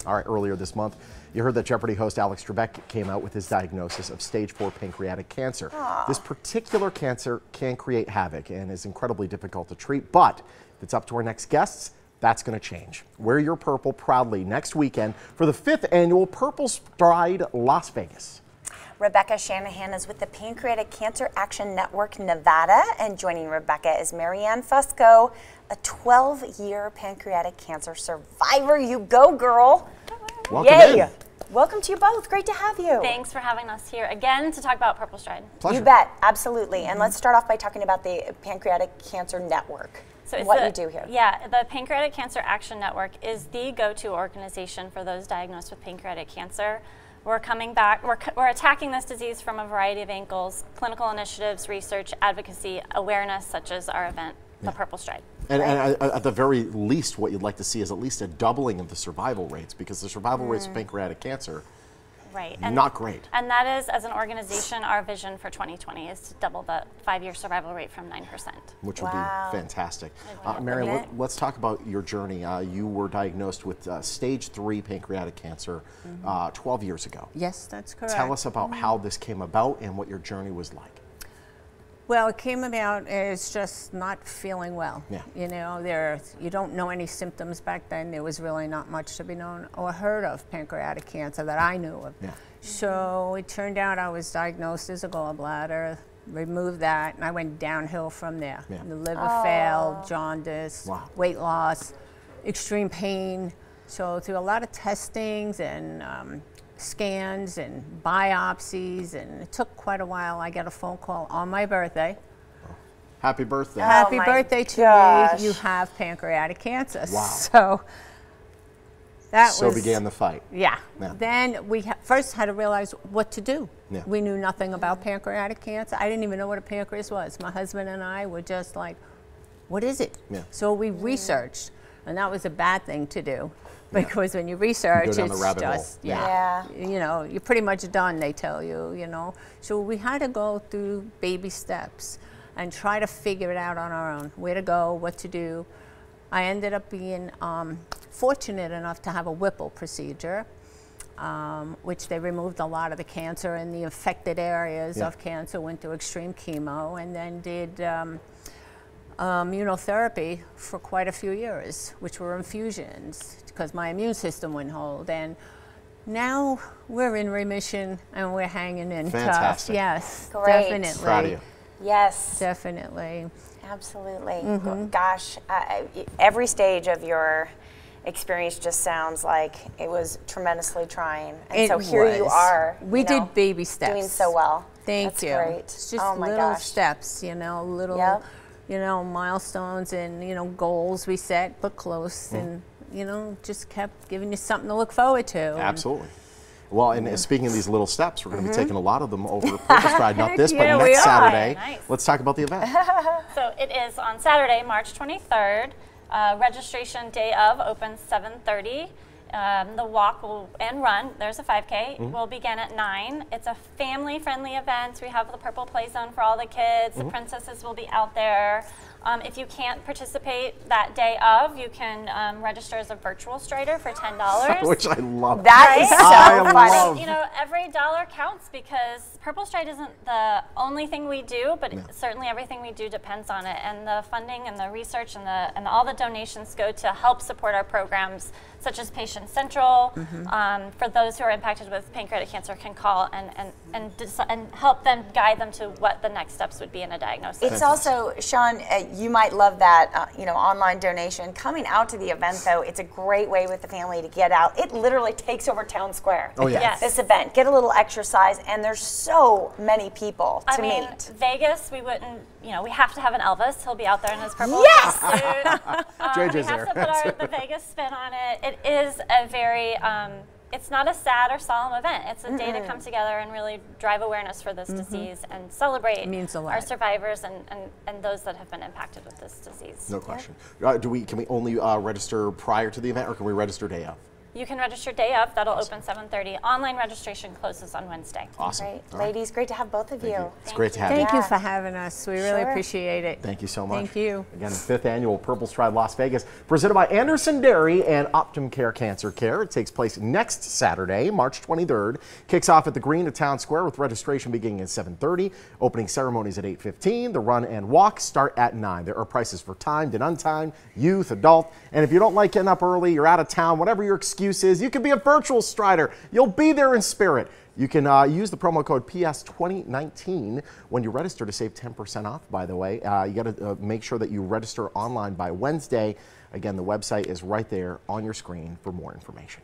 All right, earlier this month, you heard that Jeopardy host Alex Trebek came out with his diagnosis of stage 4 pancreatic cancer. Aww. This particular cancer can create havoc and is incredibly difficult to treat, but if it's up to our next guests, that's going to change. Wear your purple proudly next weekend for the 5th annual PurpleStride Las Vegas. Rebecca Shanahan is with the Pancreatic Cancer Action Network Nevada, and joining Rebecca is Marianne Fusco, a 12-year pancreatic cancer survivor. You go, girl. Welcome Yay. in. Welcome to you both. Great to have you. Thanks for having us here again to talk about PurpleStride. Pleasure. You bet, absolutely. And let's start off by talking about the Pancreatic Cancer Network. So it's what you do here. Yeah, the Pancreatic Cancer Action Network is the go-to organization for those diagnosed with pancreatic cancer. We're coming back, we're attacking this disease from a variety of angles: clinical initiatives, research, advocacy, awareness, such as our event, the PurpleStride. And at the very least, what you'd like to see is at least a doubling of the survival rates, because the survival rates of pancreatic cancer, not great. And that is, as an organization, our vision for 2020 is to double the 5-year survival rate from 9%. Which would be fantastic. Mary, let's talk about your journey. You were diagnosed with stage 3 pancreatic cancer 12 years ago. Yes, that's correct. Tell us about how this came about and what your journey was like. Well, it came about as just not feeling well. Yeah. You know, you don't know any symptoms back then. There was really not much to be known or heard of pancreatic cancer that I knew of. Yeah. So it turned out I was diagnosed as a gallbladder, removed that, and I went downhill from there. Yeah. The liver failed, jaundice, weight loss, extreme pain. So through a lot of testings and scans and biopsies, and it took quite a while. I got a phone call on my birthday. Happy birthday. Happy birthday to me. You have pancreatic cancer. Wow. So that began the fight. Yeah. Then we first had to realize what to do. Yeah. We knew nothing about pancreatic cancer. I didn't even know what a pancreas was. My husband and I were just like, what is it? Yeah. So we researched, and that was a bad thing to do. Because when you research, you go down the it's rabbit just, hole. you know, you're pretty much done, they tell you, you know. So we had to go through baby steps and try to figure it out on our own, where to go, what to do. I ended up being fortunate enough to have a Whipple procedure, which they removed a lot of the cancer in the affected areas of cancer, went through extreme chemo, and then did immunotherapy for quite a few years, which were infusions, because my immune system wouldn't hold. And now we're in remission and we're hanging in tough. Yes, definitely. Proud of you. Yes. Definitely. Absolutely. Gosh, every stage of your experience just sounds like it was tremendously trying. And so here you are. We did baby steps. Doing so well. Thank you. That's great. It's just little steps, you know, little you know, milestones and, you know, goals we set, but close, and, you know, just kept giving you something to look forward to. Absolutely. Well, and speaking of these little steps, we're going to be taking a lot of them over PurpleStride, not this, but next Saturday. Nice. Let's talk about the event. So it is on Saturday, March 23rd. Registration day of opens 7:30. The walk and run, there's a 5K, will begin at 9. It's a family-friendly event. We have the purple play zone for all the kids. The princesses will be out there. If you can't participate that day of, you can register as a virtual strider for $10. Which I love. That is so funny. You know, every dollar counts, because PurpleStride isn't the only thing we do, but certainly everything we do depends on it. And the funding and the research and all the donations go to help support our programs, such as Patient Central. For those who are impacted with pancreatic cancer, can call and help them, guide them to what the next steps would be in a diagnosis. It's also, Sean, you might love that, you know, online donation. Coming out to the event, though, it's a great way with the family to get out. It literally takes over town square. Oh, yeah. Yes. This event, get a little exercise, and there's so many people to meet. Vegas, we wouldn't, you know, we have to have an Elvis. He'll be out there in his purple Yes! suit. We have to put the Vegas spin on it. It is a very, it's not a sad or solemn event. It's a day to come together and really drive awareness for this disease and celebrate our survivors and those that have been impacted with this disease. No question. Can we only register prior to the event, or can we register day of? You can register day of. That'll open 7:30. Online registration closes on Wednesday. Awesome. Great. All right. Ladies, great to have both of you. It's great to have you. Thank you Yeah. for having us. We really Sure. appreciate it. Thank you so much. Thank you. Again, the 5th annual PurpleStride Las Vegas, presented by Anderson Dairy and Optum Care Cancer Care. It takes place next Saturday, March 23rd. Kicks off at the Green at Town Square with registration beginning at 7:30. Opening ceremonies at 8:15. The run and walk start at 9. There are prices for timed and untimed, youth, adult. And if you don't like getting up early, you're out of town, whatever your excuse is, you can be a virtual strider. You'll be there in spirit. You can use the promo code PS2019 when you register to save 10% off, by the way. You got to make sure that you register online by Wednesday. Again, the website is right there on your screen for more information.